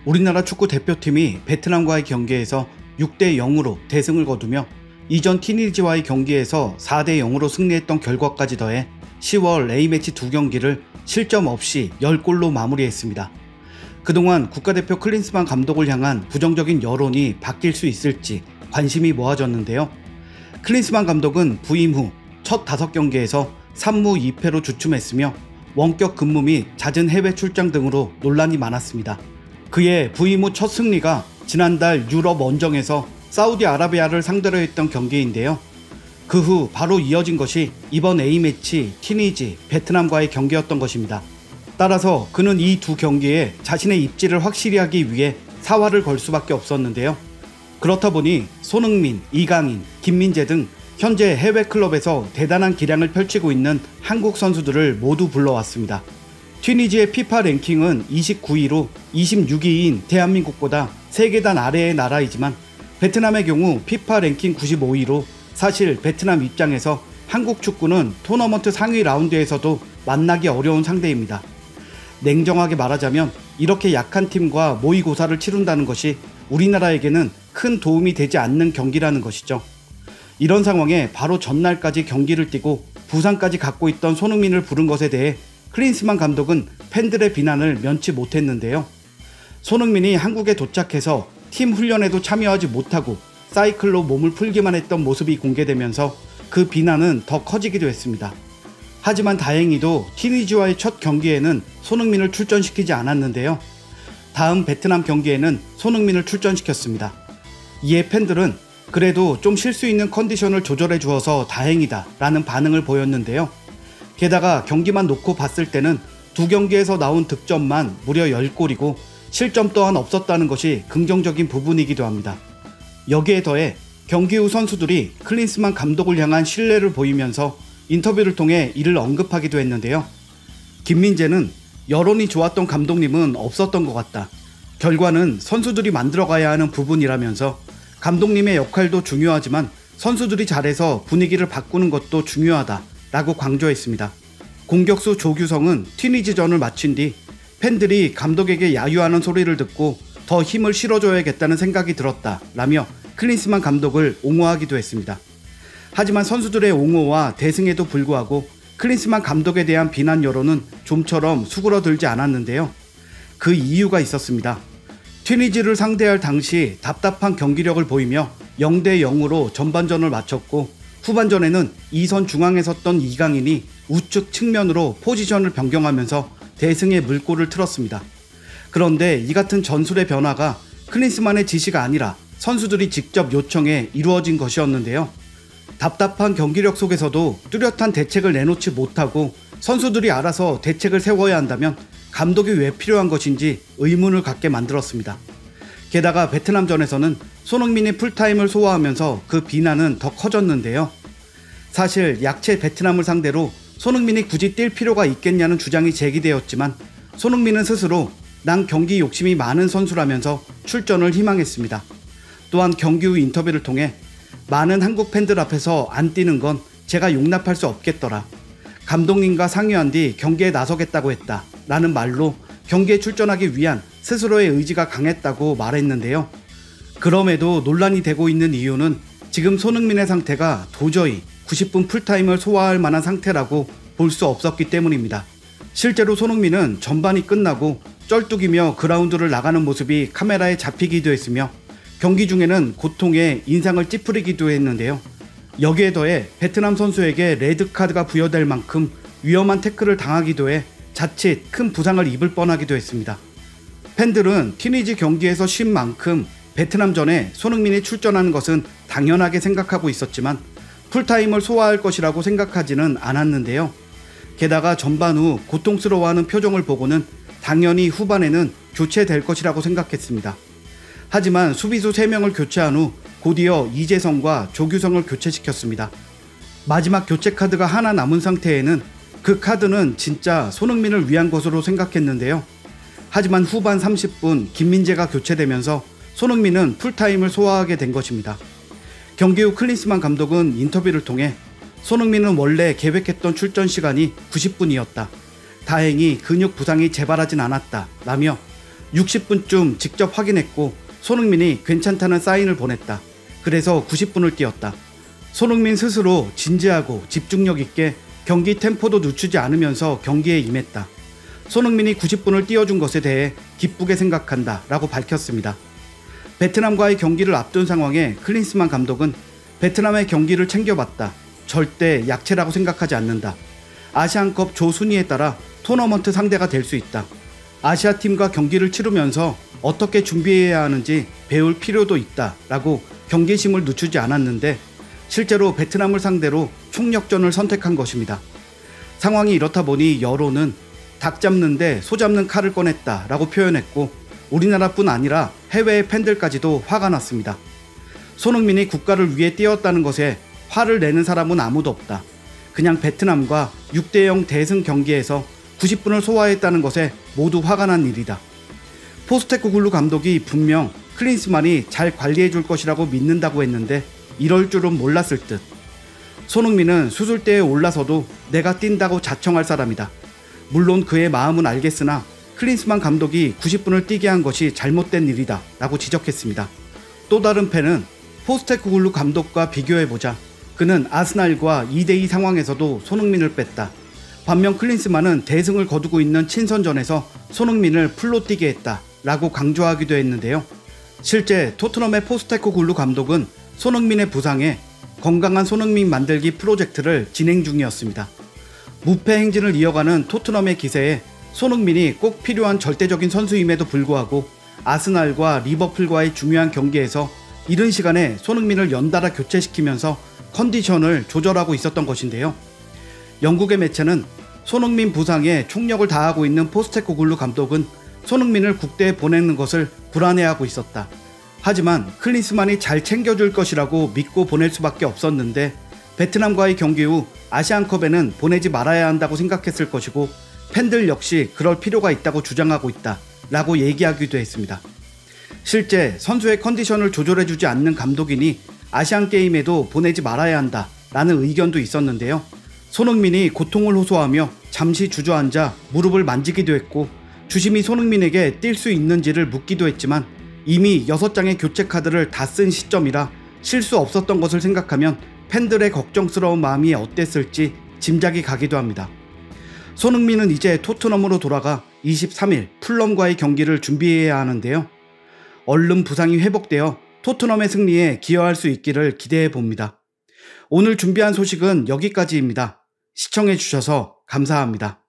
우리나라 축구 대표팀이 베트남과의 경기에서 6대 0으로 대승을 거두며 이전 티니지와의 경기에서 4대 0으로 승리했던 결과까지 더해 10월 A매치 2경기를 실점 없이 10골로 마무리했습니다. 그동안 국가대표 클린스만 감독을 향한 부정적인 여론이 바뀔 수 있을지 관심이 모아졌는데요. 클린스만 감독은 부임 후 첫 5경기에서 3무 2패로 주춤했으며 원격 근무 및 잦은 해외 출장 등으로 논란이 많았습니다. 그의 부임 후 첫 승리가 지난달 유럽 원정에서 사우디아라비아를 상대로 했던 경기인데요. 그 후 바로 이어진 것이 이번 A매치 티니지, 베트남과의 경기였던 것입니다. 따라서 그는 이 두 경기에 자신의 입지를 확실히 하기 위해 사활을 걸 수밖에 없었는데요. 그렇다 보니 손흥민, 이강인, 김민재 등 현재 해외 클럽에서 대단한 기량을 펼치고 있는 한국 선수들을 모두 불러왔습니다. 튀니지의 피파 랭킹은 29위로 26위인 대한민국보다 3계단 아래의 나라이지만 베트남의 경우 피파 랭킹 95위로 사실 베트남 입장에서 한국 축구는 토너먼트 상위 라운드에서도 만나기 어려운 상대입니다. 냉정하게 말하자면 이렇게 약한 팀과 모의고사를 치룬다는 것이 우리나라에게는 큰 도움이 되지 않는 경기라는 것이죠. 이런 상황에 바로 전날까지 경기를 뛰고 부상까지 갖고 있던 손흥민을 부른 것에 대해 클린스만 감독은 팬들의 비난을 면치 못했는데요. 손흥민이 한국에 도착해서 팀 훈련에도 참여하지 못하고 사이클로 몸을 풀기만 했던 모습이 공개되면서 그 비난은 더 커지기도 했습니다. 하지만 다행히도 티니지와의 첫 경기에는 손흥민을 출전시키지 않았는데요. 다음 베트남 경기에는 손흥민을 출전시켰습니다. 이에 팬들은 그래도 좀 쉴 수 있는 컨디션을 조절해 주어서 다행이다 라는 반응을 보였는데요. 게다가 경기만 놓고 봤을 때는 두 경기에서 나온 득점만 무려 10골이고 실점 또한 없었다는 것이 긍정적인 부분이기도 합니다. 여기에 더해 경기 후 선수들이 클린스만 감독을 향한 신뢰를 보이면서 인터뷰를 통해 이를 언급하기도 했는데요. 김민재는 여론이 좋았던 감독님은 없었던 것 같다. 결과는 선수들이 만들어가야 하는 부분이라면서 감독님의 역할도 중요하지만 선수들이 잘해서 분위기를 바꾸는 것도 중요하다 라고 강조했습니다. 공격수 조규성은 튀니지전을 마친 뒤 팬들이 감독에게 야유하는 소리를 듣고 더 힘을 실어줘야겠다는 생각이 들었다 라며 클린스만 감독을 옹호하기도 했습니다. 하지만 선수들의 옹호와 대승에도 불구하고 클린스만 감독에 대한 비난 여론은 좀처럼 수그러들지 않았는데요. 그 이유가 있었습니다. 튀니지를 상대할 당시 답답한 경기력을 보이며 0대 0으로 전반전을 마쳤고 후반전에는 2선 중앙에 섰던 이강인이 우측 측면으로 포지션을 변경하면서 대승의 물꼬를 틀었습니다. 그런데 이 같은 전술의 변화가 클린스만의 지시가 아니라 선수들이 직접 요청해 이루어진 것이었는데요. 답답한 경기력 속에서도 뚜렷한 대책을 내놓지 못하고 선수들이 알아서 대책을 세워야 한다면 감독이 왜 필요한 것인지 의문을 갖게 만들었습니다. 게다가 베트남전에서는 손흥민이 풀타임을 소화하면서 그 비난은 더 커졌는데요. 사실 약체 베트남을 상대로 손흥민이 굳이 뛸 필요가 있겠냐는 주장이 제기되었지만 손흥민은 스스로 난 경기 욕심이 많은 선수라면서 출전을 희망했습니다. 또한 경기 후 인터뷰를 통해 많은 한국 팬들 앞에서 안 뛰는 건 제가 용납할 수 없겠더라. 감독님과 상의한 뒤 경기에 나서겠다고 했다 라는 말로 경기에 출전하기 위한 스스로의 의지가 강했다고 말했는데요. 그럼에도 논란이 되고 있는 이유는 지금 손흥민의 상태가 도저히 90분 풀타임을 소화할 만한 상태라고 볼 수 없었기 때문입니다. 실제로 손흥민은 전반이 끝나고 쩔뚝이며 그라운드를 나가는 모습이 카메라에 잡히기도 했으며 경기 중에는 고통에 인상을 찌푸리기도 했는데요. 여기에 더해 베트남 선수에게 레드카드가 부여될 만큼 위험한 태클을 당하기도 해 자칫 큰 부상을 입을 뻔하기도 했습니다. 팬들은 티니지 경기에서 쉰 만큼 베트남전에 손흥민이 출전하는 것은 당연하게 생각하고 있었지만 풀타임을 소화할 것이라고 생각하지는 않았는데요. 게다가 전반 후 고통스러워하는 표정을 보고는 당연히 후반에는 교체될 것이라고 생각했습니다. 하지만 수비수 3명을 교체한 후 곧이어 이재성과 조규성을 교체시켰습니다. 마지막 교체 카드가 하나 남은 상태에는 그 카드는 진짜 손흥민을 위한 것으로 생각했는데요. 하지만 후반 30분 김민재가 교체되면서 손흥민은 풀타임을 소화하게 된 것입니다. 경기 후 클린스만 감독은 인터뷰를 통해 손흥민은 원래 계획했던 출전 시간이 90분이었다. 다행히 근육 부상이 재발하진 않았다 라며 60분쯤 직접 확인했고 손흥민이 괜찮다는 사인을 보냈다. 그래서 90분을 뛰었다. 손흥민 스스로 진지하고 집중력 있게 경기 템포도 늦추지 않으면서 경기에 임했다. 손흥민이 90분을 뛰어준 것에 대해 기쁘게 생각한다 라고 밝혔습니다. 베트남과의 경기를 앞둔 상황에 클린스만 감독은 베트남의 경기를 챙겨봤다. 절대 약체라고 생각하지 않는다. 아시안컵 조 순위에 따라 토너먼트 상대가 될 수 있다. 아시아팀과 경기를 치르면서 어떻게 준비해야 하는지 배울 필요도 있다 라고 경계심을 늦추지 않았는데 실제로 베트남을 상대로 총력전을 선택한 것입니다. 상황이 이렇다 보니 여론은 닭 잡는데 소 잡는 칼을 꺼냈다 라고 표현했고 우리나라뿐 아니라 해외의 팬들까지도 화가 났습니다. 손흥민이 국가를 위해 뛰었다는 것에 화를 내는 사람은 아무도 없다. 그냥 베트남과 6대0 대승 경기에서 90분을 소화했다는 것에 모두 화가 난 일이다. 포스테코글루 감독이 분명 클린스만이 잘 관리해 줄 것이라고 믿는다고 했는데 이럴 줄은 몰랐을 듯. 손흥민은 수술대에 올라서도 내가 뛴다고 자청할 사람이다. 물론 그의 마음은 알겠으나 클린스만 감독이 90분을 뛰게 한 것이 잘못된 일이다 라고 지적했습니다. 또 다른 팬은 포스테코글루 감독과 비교해보자. 그는 아스날과 2대2 상황에서도 손흥민을 뺐다. 반면 클린스만은 대승을 거두고 있는 친선전에서 손흥민을 풀로 뛰게 했다 라고 강조하기도 했는데요. 실제 토트넘의 포스테코글루 감독은 손흥민의 부상에 건강한 손흥민 만들기 프로젝트를 진행 중이었습니다. 무패 행진을 이어가는 토트넘의 기세에 손흥민이 꼭 필요한 절대적인 선수임에도 불구하고 아스날과 리버풀과의 중요한 경기에서 이른 시간에 손흥민을 연달아 교체시키면서 컨디션을 조절하고 있었던 것인데요. 영국의 매체는 손흥민 부상에 총력을 다하고 있는 포스테코글루 감독은 손흥민을 국대에 보내는 것을 불안해하고 있었다. 하지만 클린스만이 잘 챙겨줄 것이라고 믿고 보낼 수밖에 없었는데 베트남과의 경기 후 아시안컵에는 보내지 말아야 한다고 생각했을 것이고 팬들 역시 그럴 필요가 있다고 주장하고 있다 라고 얘기하기도 했습니다. 실제 선수의 컨디션을 조절해주지 않는 감독이니 아시안게임에도 보내지 말아야 한다 라는 의견도 있었는데요. 손흥민이 고통을 호소하며 잠시 주저앉아 무릎을 만지기도 했고 주심이 손흥민에게 뛸 수 있는지를 묻기도 했지만 이미 6장의 교체 카드를 다 쓴 시점이라 실수 없었던 것을 생각하면 팬들의 걱정스러운 마음이 어땠을지 짐작이 가기도 합니다. 손흥민은 이제 토트넘으로 돌아가 23일 풀럼과의 경기를 준비해야 하는데요. 얼른 부상이 회복되어 토트넘의 승리에 기여할 수 있기를 기대해 봅니다. 오늘 준비한 소식은 여기까지입니다. 시청해 주셔서 감사합니다.